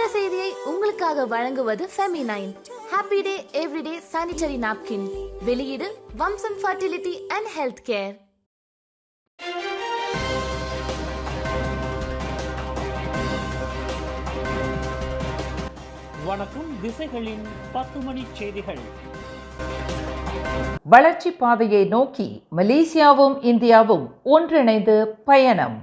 இந்த செய்தியை உங்களுக்காக வழங்குவது feminine. Happy day everyday sanitary napkin. வெளியீடு வம்சம் ஃபர்டிலிட்டி அண்ட் ஹெல்த் கேர். வணக்கம். திசைகளின் 10 மணி செய்திகள். வளர்ச்சி பாதையை நோக்கி மலேசியாவும் இந்தியாவும் ஒன்றிணைந்து பயணம்.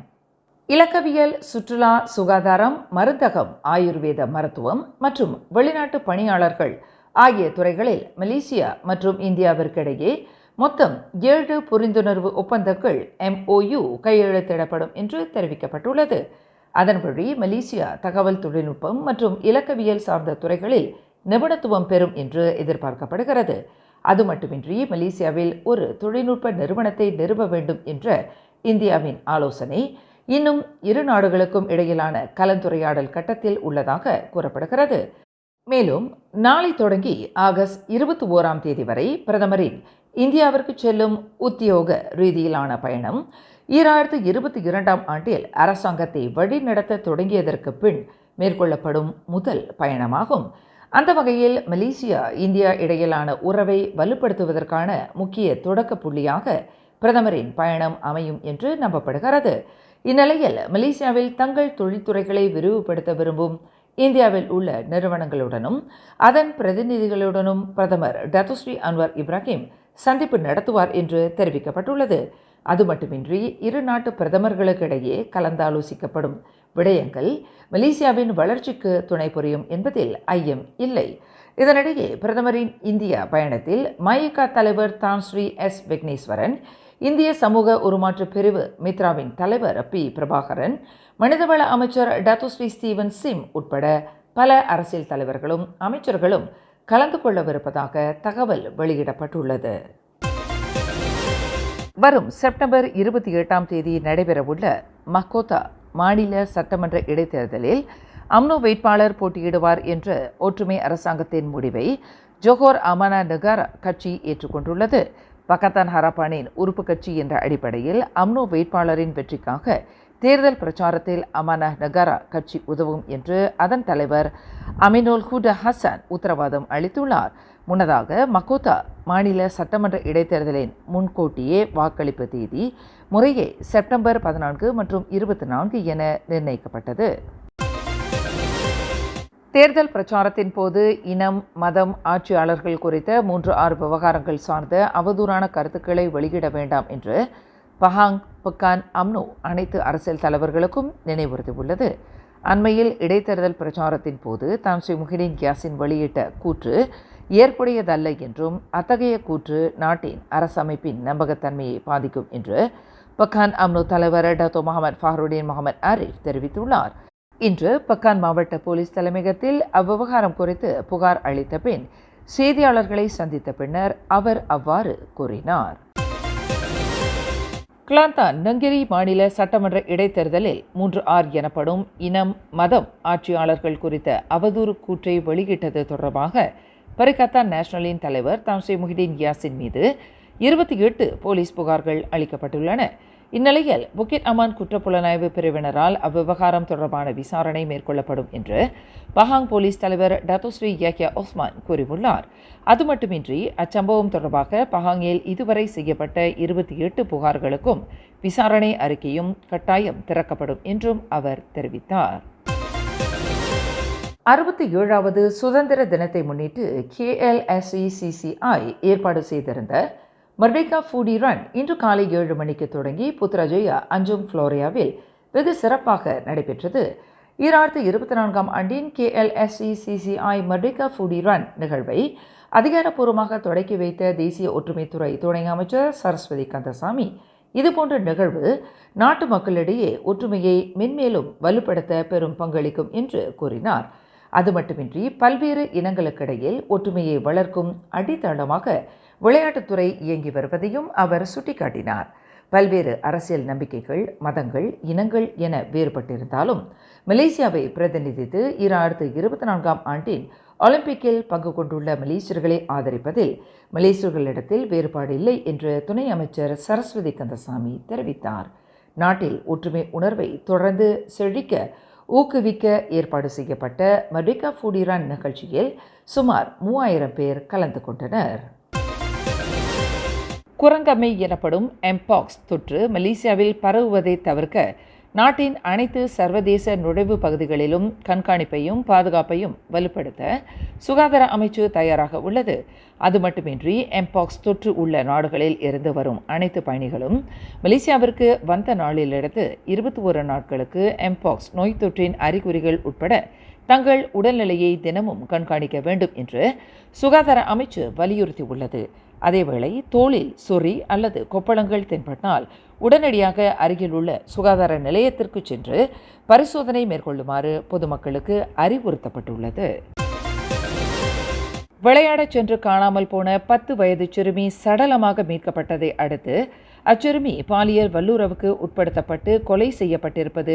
இலக்கவியல், சுற்றுலா, சுகாதாரம், மருந்தகம், ஆயுர்வேத மருத்துவம் மற்றும் வெளிநாட்டு பணியாளர்கள் ஆகிய துறைகளில் மலேசியா மற்றும் இந்தியாவிற்கிடையே மொத்தம் 7 புரிந்துணர்வு ஒப்பந்தங்கள் MOU கையெழுத்திடப்படும் என்று தெரிவிக்கப்பட்டுள்ளது. அதன்படி மலேசியா தகவல் தொழில்நுட்பம் மற்றும் இலக்கவியல் சார்ந்த துறைகளில் நிபுணத்துவம் பெறும் என்று எதிர்பார்க்கப்படுகிறது. அது மட்டுமின்றி மலேசியாவில் ஒரு தொழில்நுட்ப நிறுவனத்தை நிறுவ வேண்டும் என்ற இந்தியாவின் ஆலோசனை இன்னும் இரு நாடுகளுக்கும் இடையிலான கலந்துரையாடல் கட்டத்தில் உள்ளதாக கூறப்படுகிறது. மேலும் நாளை தொடங்கி ஆகஸ்ட் 21ஆம் தேதி வரை பிரதமரின் இந்தியாவிற்கு செல்லும் உத்தியோக ரீதியிலான பயணம் 2022ஆம் ஆண்டில் அரசாங்கத்தை வழிநடத்த தொடங்கியதற்கு பின் மேற்கொள்ளப்படும் முதல் பயணமாகும். அந்த வகையில் மலேசியா இந்தியா இடையிலான உறவை வலுப்படுத்துவதற்கான முக்கிய தொடக்க புள்ளியாக பிரதமரின் பயணம் அமையும் என்று நம்பப்படுகிறது. இந்நிலையில் மலேசியாவில் தங்கள் தொழில்துறைகளை விரிவுபடுத்த விரும்பும் இந்தியாவில் உள்ள நிறுவனங்களுடனும் அதன் பிரதிநிதிகளுடனும் பிரதமர் டத்தோஸ்ரீ அன்வர் இப்ராஹிம் சந்திப்பு நடத்துவார் என்று தெரிவிக்கப்பட்டுள்ளது. அது மட்டுமின்றி இரு நாட்டு பிரதமர்களுக்கிடையே கலந்தாலோசிக்கப்படும் விடயங்கள் மலேசியாவின் வளர்ச்சிக்கு துணை புரியும் என்பதில் ஐயம் இல்லை. இதனிடையே பிரதமரின் இந்தியா பயணத்தில் மயிகா தலைவர் தான் ஸ்ரீ எஸ் விக்னேஸ்வரன், இந்திய சமூக உருமாற்று பிரிவு மித்ராவின் தலைவர் பி பிரபாகரன், மனிதவள அமைச்சர் டத்தோஸ்ரீ ஸ்டீவன் சிம் உட்பட பல அரசியல் தலைவர்களும் அமைச்சர்களும் கலந்து கொள்ளவிருப்பதாக தகவல் வெளியிடப்பட்டுள்ளது. வரும் செப்டம்பர் 28ஆம் தேதி நடைபெறவுள்ள மக்கோத்தா மாநில சட்டமன்ற இடைத்தேர்தலில் அம்னோ வேட்பாளர் போட்டியிடுவார் என்ற ஒற்றுமை அரசாங்கத்தின் முடிவை ஜோஹோர் அமானா நெகாரா கட்சி ஏற்றுக்கொண்டுள்ளது. பக்கத்தான் ஹராப்பானின் உறுப்பு கட்சி என்ற அடிப்படையில் அம்னோ வேட்பாளரின் வெற்றிக்காக தேர்தல் பிரச்சாரத்தில் அமானா நெகாரா கட்சி உதவும் என்று அதன் தலைவர் அமினுல் ஹுடா ஹசன் உத்தரவாதம் அளித்துள்ளார். முன்னதாக மக்கோத்தா மாநில சட்டமன்ற இடைத்தேர்தலின் முன்கூட்டியே வாக்களிப்பு தேதி முறையே செப்டம்பர் 14 மற்றும் 24 என நிர்ணயிக்கப்பட்டது. தேர்தல் பிரச்சாரத்தின் போது இனம், மதம், ஆட்சியாளர்கள் குறித்த 3-6 விவகாரங்கள் சார்ந்த அவதூறான கருத்துக்களை வெளியிட வேண்டாம் என்று பஹாங் பக்கான் அம்னோ அனைத்து அரசியல் தலைவர்களுக்கும் நினைவுறுத்தியுள்ளது. அண்மையில் இடைத்தேர்தல் பிரச்சாரத்தின் போது தான் ஸ்ரீ முஹிடின் கியாசின் வெளியிட்ட கூற்று ஏற்புடையதல்ல என்றும் அத்தகைய கூற்று நாட்டின் அரசமைப்பின் நம்பகத்தன்மையை பாதிக்கும் என்று பக்கான் அம்னோ தலைவர் டத்தோ முகமது ஃபஹருடீன் முகமது ஆரிஃப் தெரிவித்துள்ளார். இன்று பக்கான் மாவட்ட போலீஸ் தலைமையகத்தில் அவ்விவகாரம் குறித்து புகார் அளித்த பின் செய்தியாளர்களை சந்தித்த பின்னர் அவர் அவ்வாறு கூறினார். கிளாந்தான் நங்கிரி மாநில சட்டமன்ற இடைத்தேர்தலில் 3R எனப்படும் இனம், மதம், ஆட்சியாளர்கள் குறித்த அவதூறு கூற்றை வெளியிட்டது தொடர்பாக பரிகத்தான் நேஷனலின் தலைவர் தான் ஸ்ரீ முஹிடின் கியாசின் மீது 28 போலீஸ் புகார்கள் அளிக்கப்பட்டுள்ளன. இந்நிலையில் புக்கிட் அமான் குற்றப்புலனாய்வு பிரிவினரால் அவ்விவகாரம் தொடர்பான விசாரணை மேற்கொள்ளப்படும் என்று பஹாங் போலீஸ் தலைவர் டத்தோஸ்ரீ யாஹ்யா ஒஸ்மான் கூறியுள்ளார். அது மட்டுமின்றி அச்சம்பவம் தொடர்பாக பஹாங்கில் இதுவரை செய்யப்பட்ட 28 புகார்களுக்கும் விசாரணை அறிக்கையும் கட்டாயம் திறக்கப்படும் என்றும் அவர் தெரிவித்தார். 67வது சுதந்திர தினத்தை முன்னிட்டு KLSECCI ஏற்பாடு செய்திருந்த மர்டேகா ஃபூடி ரன் இன்று காலை 7 மணிக்கு தொடங்கி புத்ராஜயா அஞ்சுங் ஃப்ளோரியாவில் வெகு சிறப்பாக நடைபெற்றது. 2024ஆம் ஆண்டின் KLSECCI மர்டேகா ஃபூடி ரன் நிகழ்வை அதிகாரப்பூர்வமாக தொடக்கி வைத்த தேசிய ஒற்றுமைத்துறை துணை அமைச்சர் சரஸ்வதி கந்தசாமி இதுபோன்ற நிகழ்வு நாட்டு மக்களிடையே ஒற்றுமையை மென்மேலும் வலுப்படுத்த பெரும் பங்களிக்கும் என்று கூறினார். அது மட்டுமின்றி பல்வேறு இனங்களுக்கிடையில் ஒற்றுமையை வளர்க்கும் அடித்தளமாக விளையாட்டுத்துறை இயங்கி வருவதையும் அவர் சுட்டிக்காட்டினார். பல்வேறு அரசியல் நம்பிக்கைகள், மதங்கள், இனங்கள் என வேறுபட்டிருந்தாலும் மலேசியாவை பிரதிநிதித்து 2024ஆம் ஆண்டின் ஒலிம்பிக்கில் பங்கு கொண்டுள்ள மலேசியர்களை ஆதரிப்பதில் மலேசியர்களிடத்தில் வேறுபாடு இல்லை என்று துணை அமைச்சர் சரஸ்வதி கந்தசாமி தெரிவித்தார். நாட்டில் ஒற்றுமை உணர்வை தொடர்ந்து செழிக்க ஊக்குவிக்க ஏற்பாடு செய்யப்பட்ட மர்டிகா ஃபுடி ரன் நிகழ்ச்சியில் சுமார் 3000 பேர் கலந்து கொண்டனர். குரங்கம்மை எனப்படும் எம்பாக்ஸ் தொற்று மலேசியாவில் பரவுவதை தவிர்க்க நாட்டின் அனைத்து சர்வதேச நுழைவு பகுதிகளிலும் கண்காணிப்பையும் பாதுகாப்பையும் வலுப்படுத்த சுகாதார அமைச்சு தயாராக உள்ளது. அது மட்டுமின்றி எம்பாக்ஸ் தொற்று உள்ள நாடுகளில் இருந்து வரும் அனைத்து பயணிகளும் மலேசியாவிற்கு வந்த நாளிலிருந்து 21 நாட்களுக்கு எம்பாக்ஸ் நோய் தொற்றின் அறிகுறிகள் உட்பட தங்கள் உடல்நிலையை தினமும் கண்காணிக்க வேண்டும் என்று சுகாதார அமைச்சு வலியுறுத்தியுள்ளது. அதேவேளை தோளில் சொறி அல்லது கொப்பளங்கள் தென்பட்டால் உடனடியாக அருகில் உள்ள சுகாதார நிலையத்திற்கு சென்று பரிசோதனை மேற்கொள்ளுமாறு பொதுமக்களுக்கு அறிவுறுத்தப்பட்டுள்ளது. விளையாடச் சென்று காணாமல் போன 10 வயது சிறுமி சடலமாக மீட்கப்பட்டதை அடுத்து அச்சிறுமி பாலியல் வல்லுறவுக்கு உட்படுத்தப்பட்டு கொலை செய்யப்பட்டிருப்பது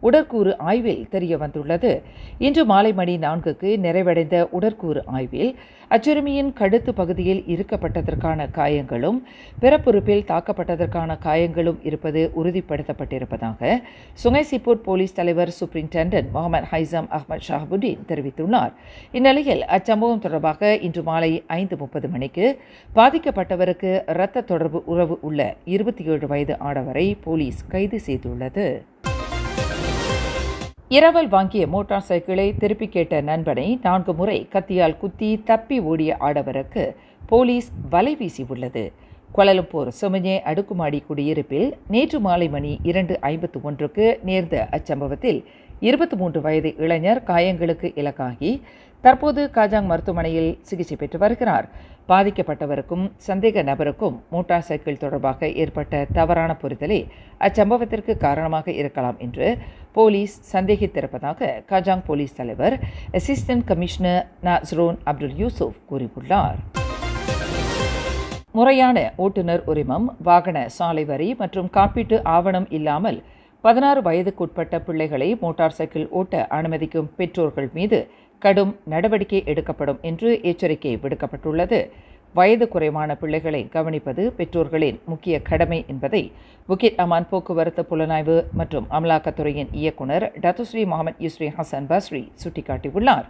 உடற்கூறு ஆய்வில் தெரிய வந்துள்ளது. இன்று மாலை மணி 4க்கு நிறைவடைந்த உடற்கூறு ஆய்வில் அச்சிறுமியின் கழுத்து பகுதியில் இருக்கப்பட்டதற்கான காயங்களும் பிறப்புறுப்பில் தாக்கப்பட்டதற்கான காயங்களும் இருப்பது உறுதிப்படுத்தப்பட்டிருப்பதாக சுங்கைசிப்பூர் போலீஸ் தலைவர் சூப்பரிண்டென்டென்ட் முகமது ஹைசம் அஹ்மத் ஷாஹபுதீன் தெரிவித்துள்ளார். இந்நிலையில் அச்சம்பவம் தொடர்பாக இன்று மாலை 5:30 மணிக்கு பாதிக்கப்பட்டவருக்கு இரத்த தொடர்பு உறவு உள்ள 27 வயது ஆடவரை போலீஸ் கைது செய்துள்ளது. இரவல் வாங்கிய மோட்டார் சைக்கிளை திருப்பி கேட்ட நண்பனை 4 முறை கத்தியால் குத்தி தப்பி ஓடிய ஆடவருக்கு போலீஸ் வலை வீசியுள்ளது. கோலாலம்பூர் செமஞ்சே அடுக்குமாடி குடியிருப்பில் நேற்று மாலை மணி 2:51க்கு நேர்ந்த அச்சம்பவத்தில் 23 வயது இளைஞர் காயங்களுக்கு இலக்காகி தற்போது காஜாங் மருத்துவமனையில் சிகிச்சை பெற்று வருகிறார். பாதிக்கப்பட்டவருக்கும் சந்தேக நபருக்கும் மோட்டார் சைக்கிள் தொடர்பாக ஏற்பட்ட தவறான புரிதலே அச்சம்பவத்திற்கு காரணமாக இருக்கலாம் என்று போலீஸ் சந்தேகித்திருப்பதாக காஜாங் போலீஸ் தலைவர் assistant commissioner Nasron Abdul Yusuf கூறியுள்ளார். முறையான ஓட்டுநர் உரிமம், வாகன சாலை வரி மற்றும் காப்பீட்டு ஆவணம் இல்லாமல் 16 வயதுக்குட்பட்ட பிள்ளைகளை மோட்டார் சைக்கிள் ஓட்ட அனுமதிக்கும் பெற்றோர்கள் மீது கடும் நடவடிக்கை எடுக்கப்படும் என்று எச்சரிக்கை விடுக்கப்பட்டுள்ளது. வயது குறைவான பிள்ளைகளை கவனிப்பது பெற்றோர்களின் முக்கிய கடமை என்பதை புக்கிட் அமான் போக்குவரத்து புலனாய்வு மற்றும் அமலாக்கத்துறையின் இயக்குநர் டத்துஸ்ரீ முகமது யூஸ்ரி ஹசன் பஸ்ரி சுட்டிக்காட்டியுள்ளார்.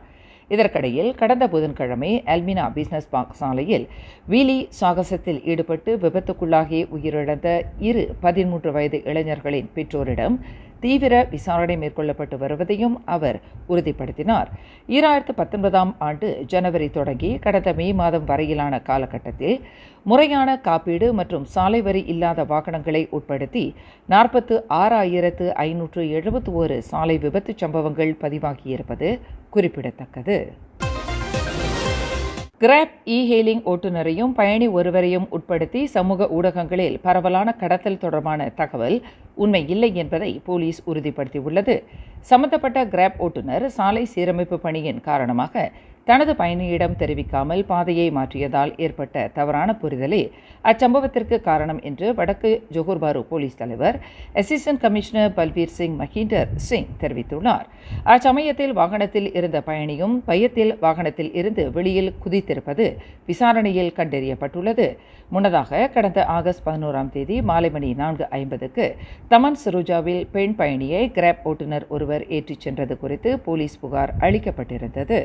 இதற்கிடையில் கடந்த புதன்கிழமை அல்மினா பிசினஸ் பார்க் சாலையில் வீலி சாகசத்தில் ஈடுபட்டு விபத்துக்குள்ளாகி உயிரிழந்த 13 வயது இளைஞர்களின் பெற்றோரிடம் தீவிர விசாரணை மேற்கொள்ளப்பட்டு வருவதையும் அவர் உறுதிப்படுத்தினார். 2019ஆம் ஆண்டு ஜனவரி தொடங்கி கடந்த மே மாதம் வரையிலான காலகட்டத்தில் முறையான காப்பீடு மற்றும் சாலை வரி இல்லாத வாகனங்களை உட்படுத்தி 46,571 சாலை விபத்து சம்பவங்கள் பதிவாகியிருப்பது குறிப்பிடத்தக்கது. கிராப் இ-ஹெயிலிங் ஓட்டுநரையும் பயணி ஒருவரையும் உட்படுத்தி சமூக ஊடகங்களில் பரவலான கடத்தல் தொடர்பான தகவல் உண்மை இல்லை என்பதை போலீஸ் உறுதிப்படுத்தியுள்ளது. சம்பந்தப்பட்ட கிராப் ஓட்டுநர் சாலை சீரமைப்பு பணியின் காரணமாக தனது பயணியிடம் தெரிவிக்காமல் பாதையை மாற்றியதால் ஏற்பட்ட தவறான புரிதலே அச்சம்பவத்திற்கு காரணம் என்று வடக்கு ஜோகர் பாரு போலீஸ் தலைவர் அசிஸ்டன்ட் கமிஷனர் பல்பீர் சிங் மஹிந்தர் சிங் தெரிவித்துள்ளார். அச்சமயத்தில் வாகனத்தில் இருந்த பயணியும் பயத்தில் வாகனத்தில் இருந்து வெளியில் குதித்திருப்பது விசாரணையில் கண்டறியப்பட்டுள்ளது. முன்னதாக கடந்த ஆகஸ்ட் 11ஆம் தேதி மாலை மணி 4:50க்கு தமன் சரோஜாவில் பெண் பயணியை கிராப் ஓட்டுநர் ஒருவர் ஏற்றிச் சென்றது குறித்து போலீஸ் புகார் அளிக்கப்பட்டிருந்தது.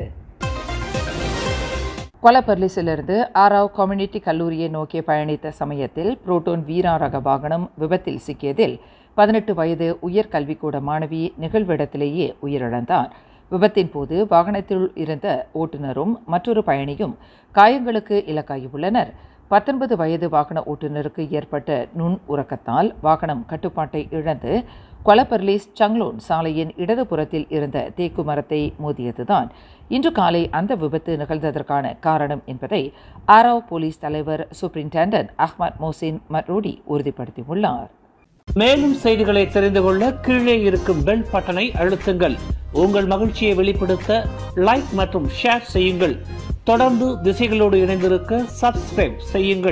கொலபர்லிஸிலிருந்து ஆராவ் கம்யூனிட்டி கல்லூரியை நோக்கி பயணித்த சமயத்தில் புரோட்டோன் வீரா ரக வாகனம் விபத்தில் சிக்கியதில் 18 வயது உயர்கல்விக்கூட மாணவி நிகழ்விடத்திலேயே உயிரிழந்தார். விபத்தின் போது வாகனத்தில் இருந்த ஓட்டுநரும் மற்றொரு பயணியும் காயங்களுக்கு இலக்காகியுள்ளனர். 19 வயது வாகன ஓட்டுநருக்கு ஏற்பட்ட நுண் உறக்கத்தால் வாகனம் கட்டுப்பாட்டை இழந்து கொலபர்லிஸ் சங்லோன் சாலையின் இடதுபுறத்தில் இருந்த தேக்கு மரத்தை மோதியதுதான் இன்று காலை அந்த விபத்து நிகழ்ந்ததற்கான காரணம் என்பதை ஆராவ் போலீஸ் தலைவர் சூப்பரிண்டென்டென்ட் அஹ்மத் மோசின் மட்ரோடி உறுதிப்படுத்தியுள்ளார். மேலும் செய்திகளை தெரிந்து கொள்ள கீழே இருக்கும் பெல் பட்டனை அழுத்துங்கள். உங்கள் மகிழ்ச்சியை வெளிப்படுத்த லைக் மற்றும் ஷேர் செய்யுங்கள். தொடர்ந்து திசைகளோடு இணைந்திருக்க சப்ஸ்கிரைப் செய்யுங்கள்.